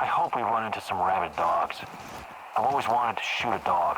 I hope we run into some rabid dogs. I've always wanted to shoot a dog.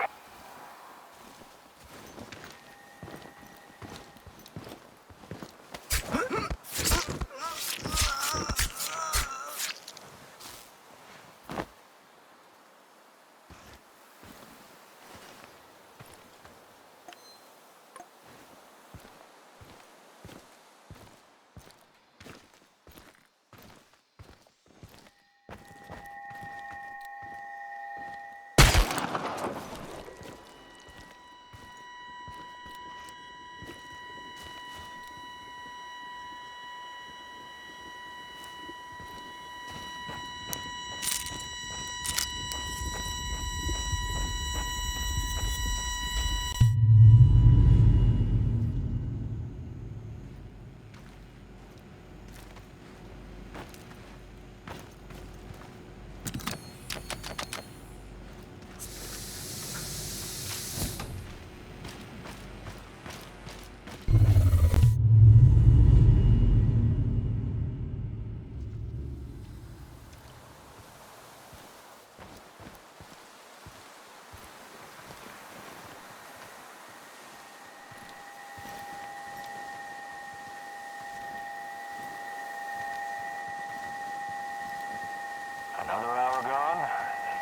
Another hour gone,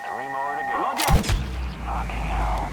3 more to go. Look out! Fucking hell.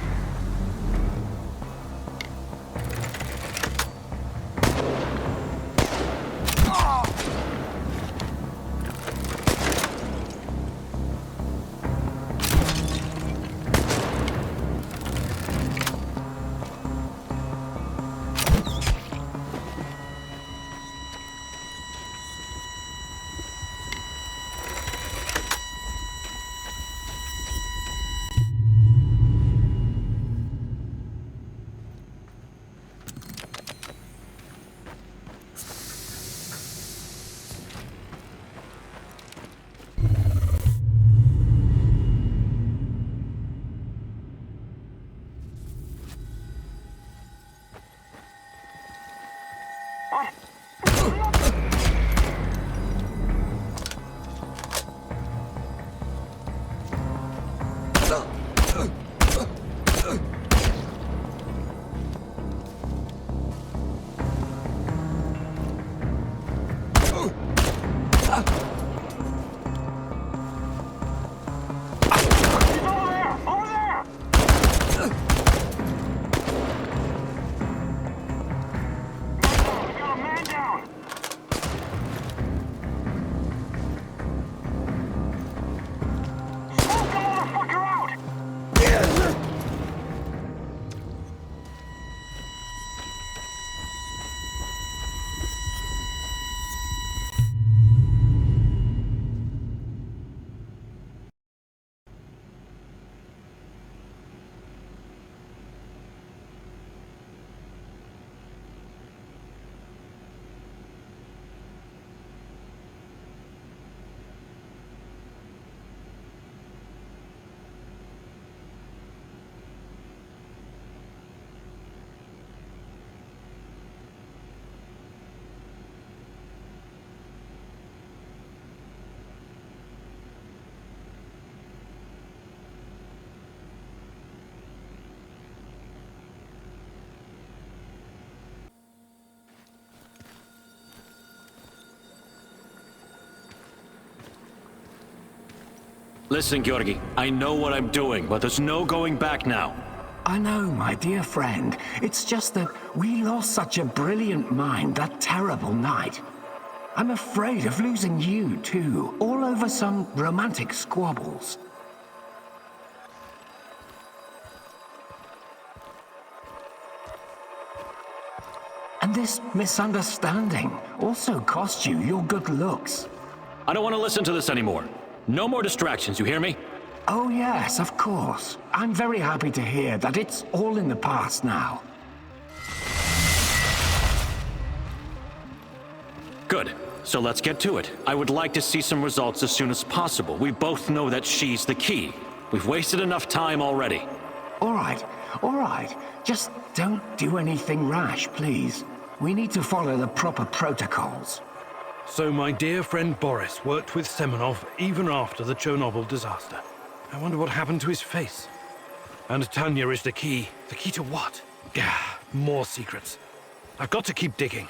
Listen, Georgi, I know what I'm doing, but there's no going back now. I know, my dear friend. It's just that we lost such a brilliant mind that terrible night. I'm afraid of losing you, too, all over some romantic squabbles. And this misunderstanding also cost you your good looks. I don't want to listen to this anymore. No more distractions, you hear me? Oh yes, of course. I'm very happy to hear that it's all in the past now. Good. So let's get to it. I would like to see some results as soon as possible. We both know that she's the key. We've wasted enough time already. All right. Just don't do anything rash, please. We need to follow the proper protocols. So my dear friend Boris worked with Semenov even after the Chernobyl disaster. I wonder what happened to his face. And Tanya is the key. The key to what? Gah, more secrets. I've got to keep digging.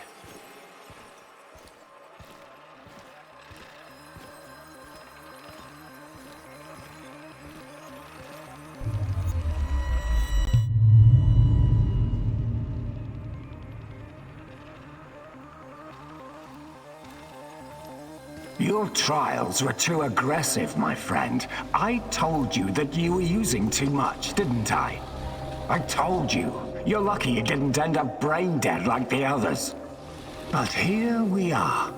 Your trials were too aggressive, my friend. I told you that you were using too much, didn't I? I told you. You're lucky you didn't end up brain dead like the others. But here we are.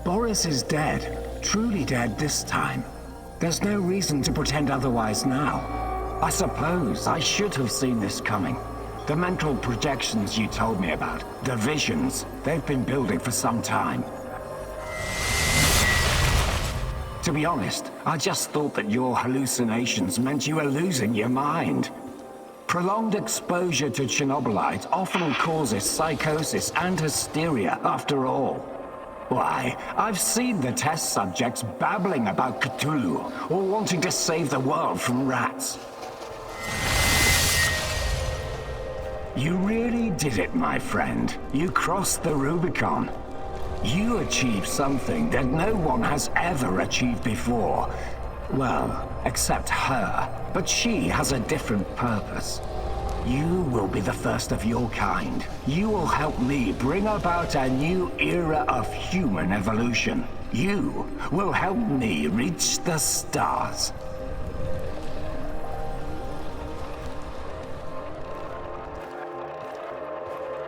Boris is dead. Truly dead this time. There's no reason to pretend otherwise now. I suppose I should have seen this coming. The mental projections you told me about, the visions, they've been building for some time. To be honest, I just thought that your hallucinations meant you were losing your mind. Prolonged exposure to Chernobylite often causes psychosis and hysteria, after all. Why, I've seen the test subjects babbling about Cthulhu, or wanting to save the world from rats. You really did it, my friend. You crossed the Rubicon. You achieved something that no one has ever achieved before. Well, except her. But she has a different purpose. You will be the first of your kind. You will help me bring about a new era of human evolution. You will help me reach the stars.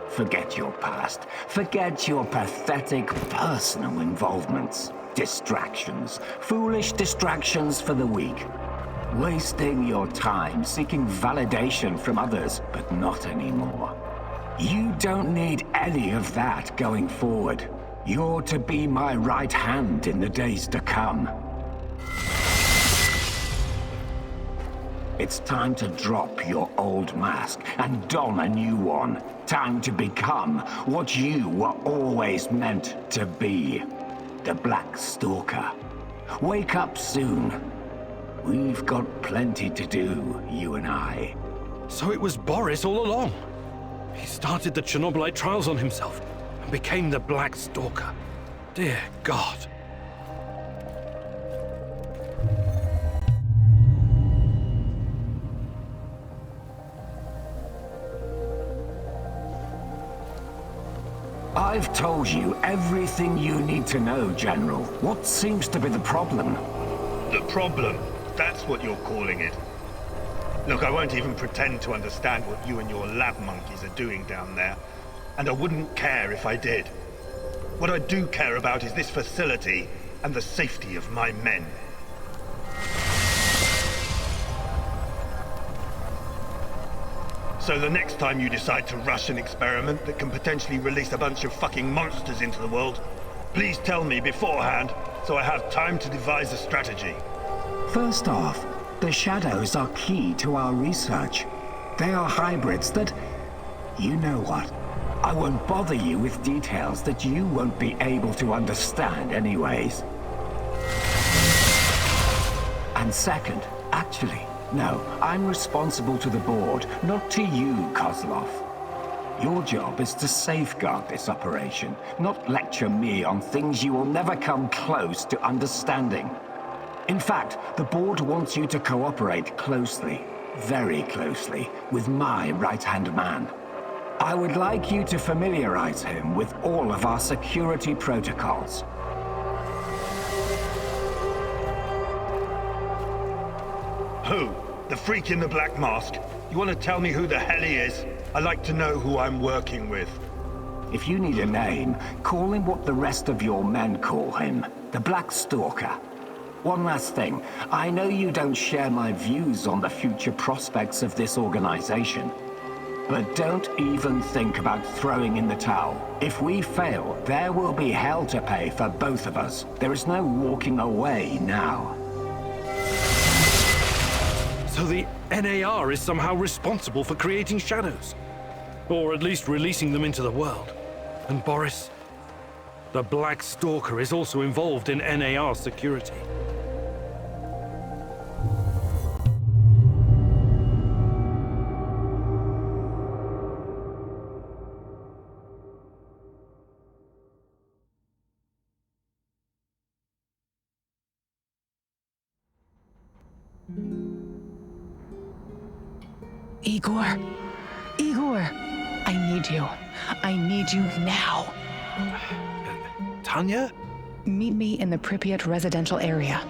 Forget your past. Forget your pathetic personal involvements. Distractions. Foolish distractions for the weak. Wasting your time seeking validation from others, but not anymore. You don't need any of that going forward. You're to be my right hand in the days to come. It's time to drop your old mask and don a new one. Time to become what you were always meant to be. The Black Stalker. Wake up soon. We've got plenty to do, you and I. So it was Boris all along. He started the Chernobylite trials on himself and became the Black Stalker. Dear God. I've told you everything you need to know, General. What seems to be the problem? The problem? That's what you're calling it. Look, I won't even pretend to understand what you and your lab monkeys are doing down there. And I wouldn't care if I did. What I do care about is this facility and the safety of my men. So the next time you decide to rush an experiment that can potentially release a bunch of fucking monsters into the world, please tell me beforehand so I have time to devise a strategy. First off, the shadows are key to our research. They are hybrids that... You know what? I won't bother you with details that you won't be able to understand anyways. And second, actually, no, I'm responsible to the board, not to you, Kozlov. Your job is to safeguard this operation, not lecture me on things you will never come close to understanding. In fact, the board wants you to cooperate closely, very closely, with my right-hand man. I would like you to familiarize him with all of our security protocols. Who? The freak in the black mask? You want to tell me who the hell he is? I like to know who I'm working with. If you need a name, call him what the rest of your men call him, the Black Stalker. One last thing, I know you don't share my views on the future prospects of this organization. But don't even think about throwing in the towel. If we fail, there will be hell to pay for both of us. There is no walking away now. So the NAR is somehow responsible for creating shadows. Or at least releasing them into the world. And Boris... The Black Stalker is also involved in NAR security. Igor! Igor! I need you. I need you now. Tanya? Meet me in the Pripyat residential area.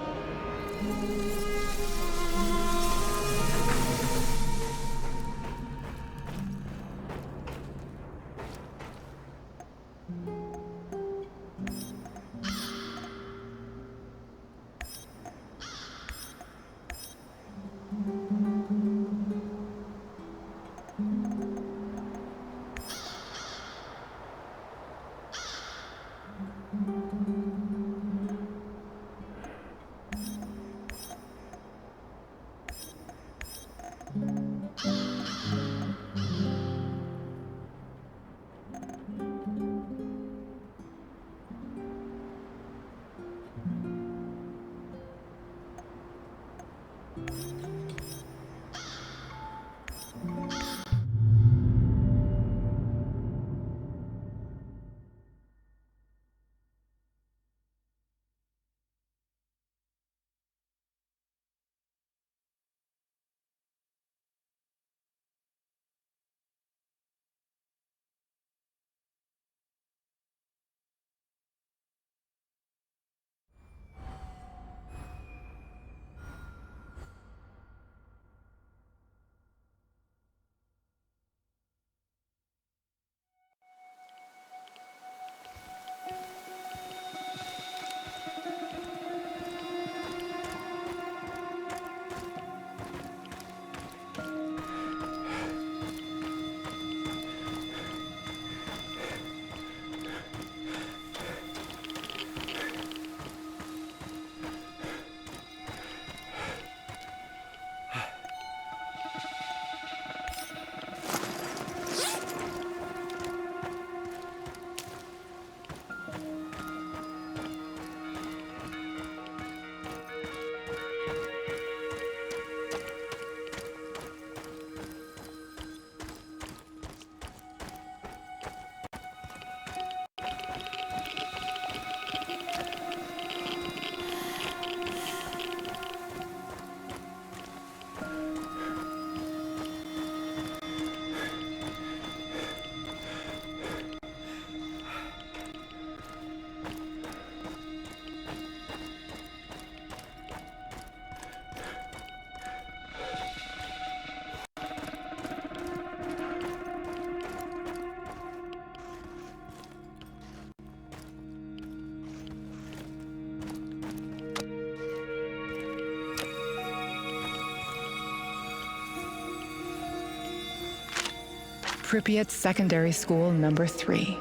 Pripyat Secondary School number 3.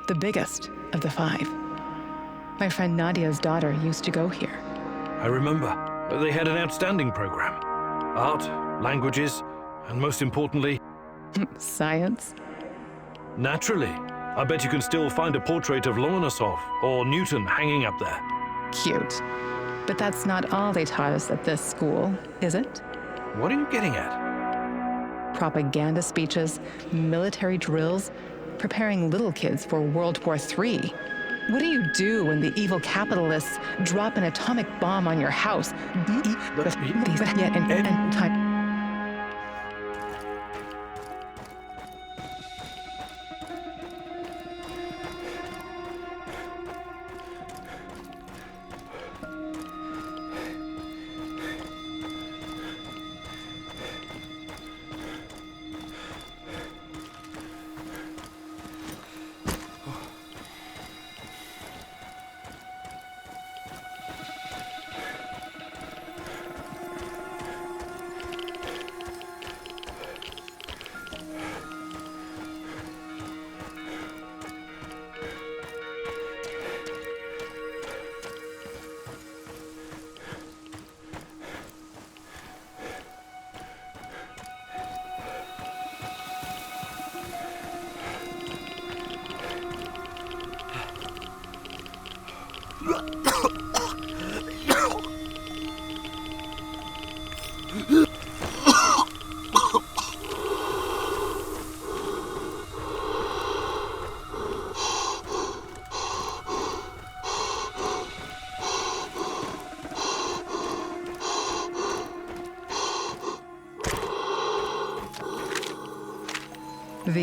The biggest of the 5. My friend Nadia's daughter used to go here. I remember. They had an outstanding program. Art, languages, and most importantly, Science? naturally. I bet you can still find a portrait of Lomonosov or Newton hanging up there. Cute. But that's not all they taught us at this school, is it? What are you getting at? Propaganda speeches, military drills, preparing little kids for World War III. What do you do when the evil capitalists drop an atomic bomb on your house? Time. The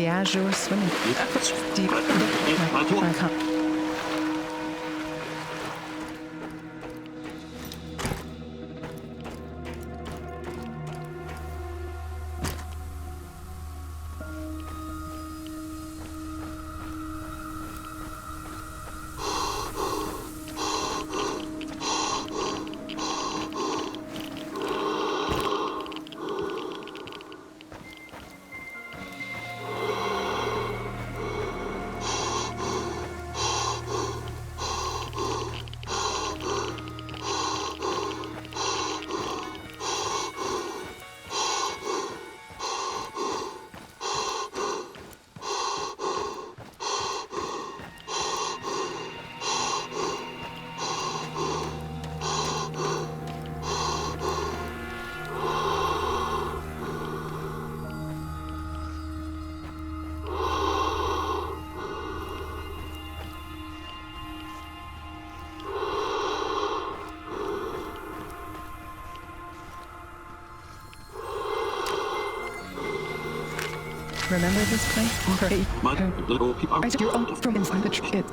Azure swimming pool. Deep. Remember this place? Great. You're on from inside the tree.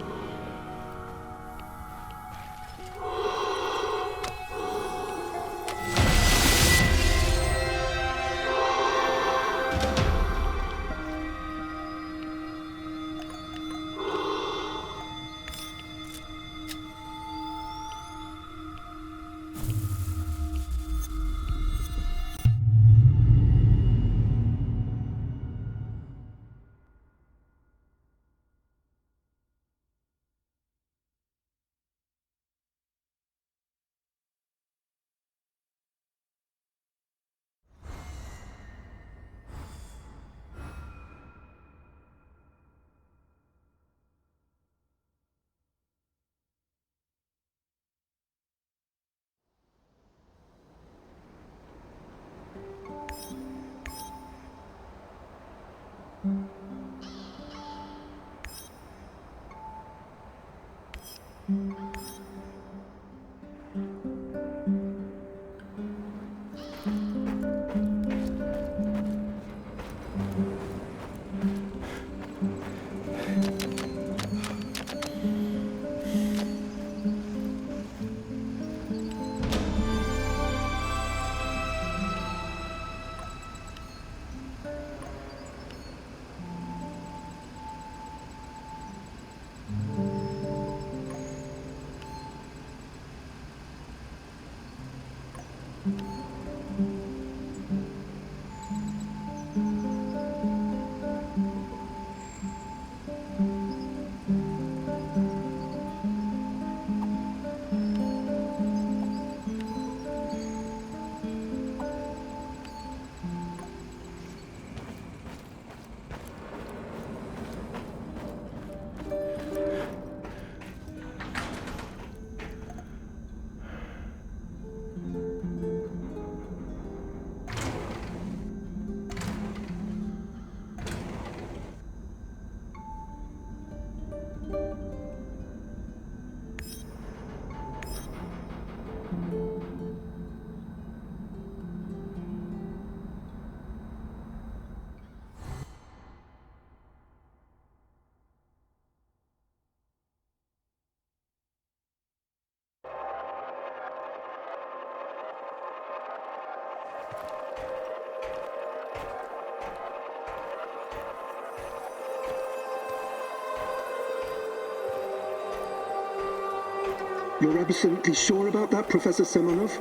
You're absolutely sure about that, Professor Semenov?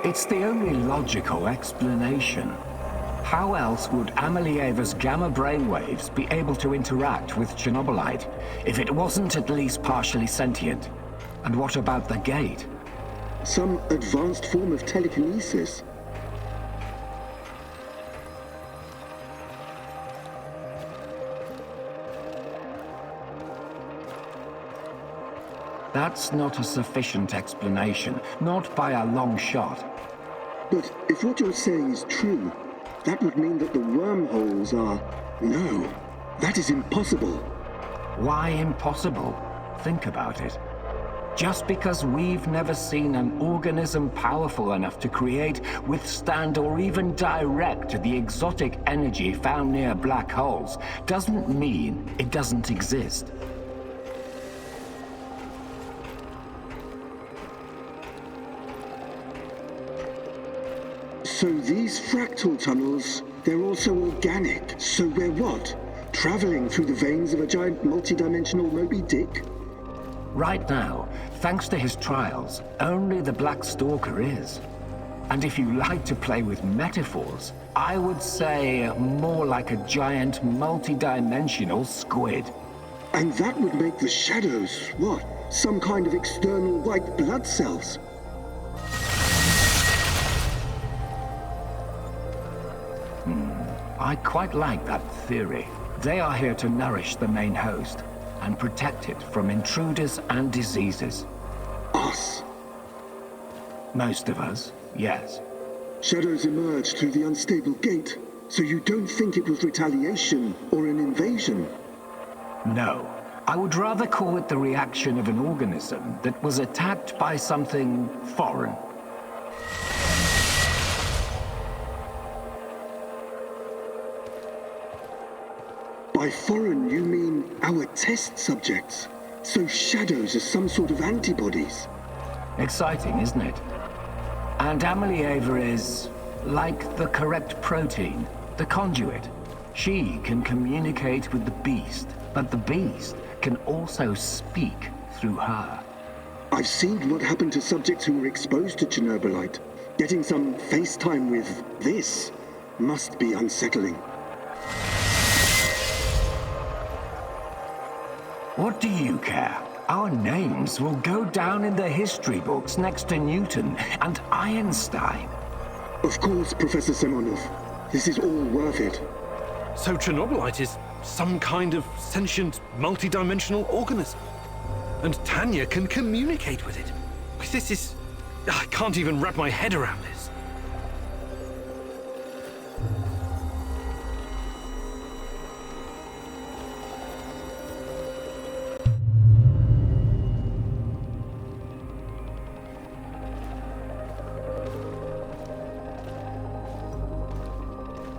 It's the only logical explanation. How else would Amelieva's gamma brainwaves be able to interact with Chernobylite if it wasn't at least partially sentient? And what about the gate? Some advanced form of telekinesis. That's not a sufficient explanation, not by a long shot. But if what you're saying is true, that would mean that the wormholes are... No, that is impossible. Why impossible? Think about it. Just because we've never seen an organism powerful enough to create, withstand, or even direct the exotic energy found near black holes, doesn't mean it doesn't exist. So these fractal tunnels, they're also organic. So we're what? Traveling through the veins of a giant multidimensional Moby Dick? Right now, thanks to his trials, only the Black Stalker is. And if you like to play with metaphors, I would say more like a giant multi-dimensional squid. And that would make the shadows, what? Some kind of external white blood cells? I quite like that theory. They are here to nourish the main host and protect it from intruders and diseases. Us? Most of us, yes. Shadows emerged through the unstable gate, so you don't think it was retaliation or an invasion? No. I would rather call it the reaction of an organism that was attacked by something foreign. By foreign, you mean our test subjects? So shadows are some sort of antibodies? Exciting, isn't it? And Ava is like the correct protein, the conduit. She can communicate with the beast, but the beast can also speak through her. I've seen what happened to subjects who were exposed to Chernobylite. Getting some FaceTime with this must be unsettling. What do you care? Our names will go down in the history books next to Newton and Einstein. Of course, Professor Semonov. This is all worth it. So Chernobylite is some kind of sentient, multi-dimensional organism. And Tanya can communicate with it. This is... I can't even wrap my head around this.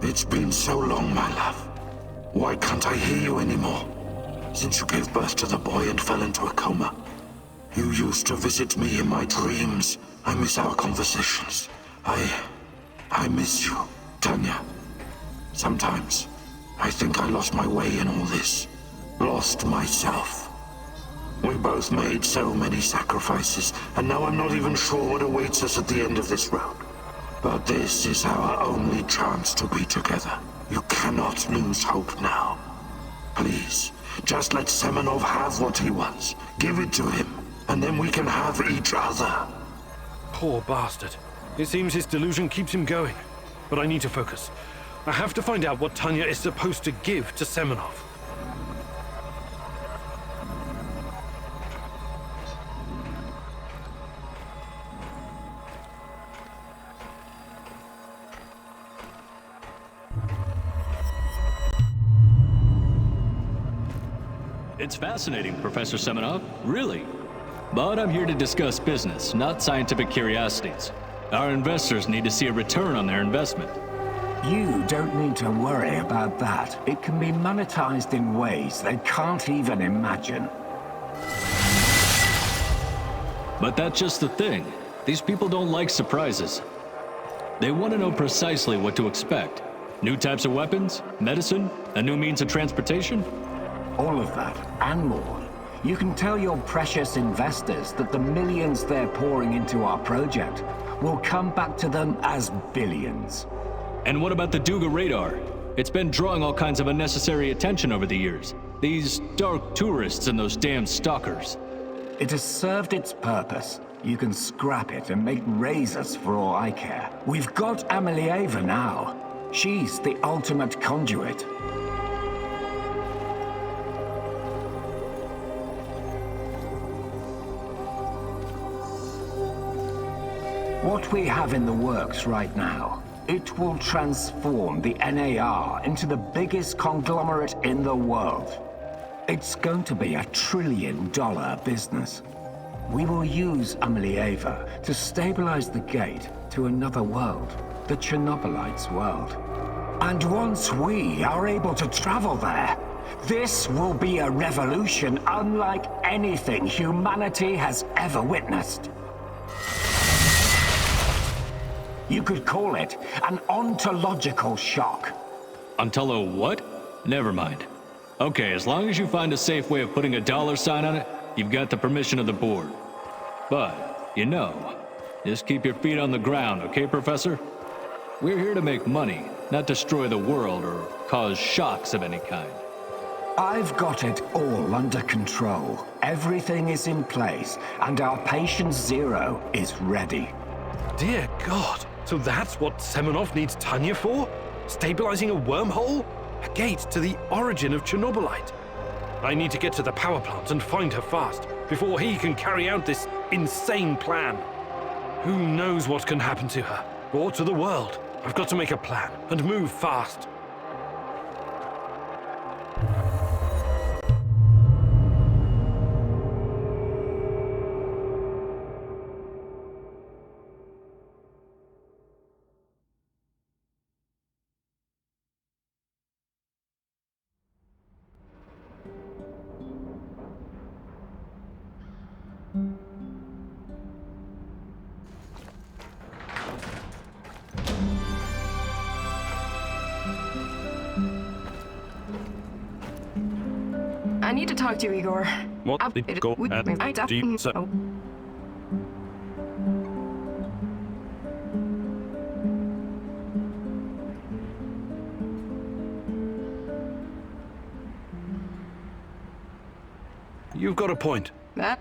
It's been so long, my love. Why can't I hear you anymore? Since you gave birth to the boy and fell into a coma. You used to visit me in my dreams. I miss our conversations. I miss you, Tanya. Sometimes, I think I lost my way in all this. Lost myself. We both made so many sacrifices, and now I'm not even sure what awaits us at the end of this road. But this is our only chance to be together. You cannot lose hope now. Please, just let Semonov have what he wants. Give it to him, and then we can have each other. Poor bastard. It seems his delusion keeps him going. But I need to focus. I have to find out what Tanya is supposed to give to Semonov. It's fascinating, Professor Semonov, really. But I'm here to discuss business, not scientific curiosities. Our investors need to see a return on their investment. You don't need to worry about that. It can be monetized in ways they can't even imagine. But that's just the thing. These people don't like surprises. They want to know precisely what to expect. New types of weapons, medicine, a new means of transportation. All of that, and more. You can tell your precious investors that the millions they're pouring into our project will come back to them as billions. And what about the Duga radar? It's been drawing all kinds of unnecessary attention over the years. These dark tourists and those damn stalkers. It has served its purpose. You can scrap it and make razors for all I care. We've got Ava now. She's the ultimate conduit. What we have in the works right now, it will transform the NAR into the biggest conglomerate in the world. It's going to be a $1 trillion business. We will use Amelieva to stabilize the gate to another world, the Chernobylite's world. And once we are able to travel there, this will be a revolution unlike anything humanity has ever witnessed. You could call it an ontological shock. Ontolo what? Never mind. Okay, as long as you find a safe way of putting a dollar sign on it, you've got the permission of the board. But, you know, just keep your feet on the ground, okay, Professor? We're here to make money, not destroy the world or cause shocks of any kind. I've got it all under control. Everything is in place, and our patient zero is ready. Dear God, so that's what Semenov needs Tanya for? Stabilizing a wormhole? A gate to the origin of Chernobylite. I need to get to the power plant and find her fast, before he can carry out this insane plan. Who knows what can happen to her, or to the world? I've got to make a plan, and move fast. I need to talk to you, Igor. What did go and deep so? You've got a point. That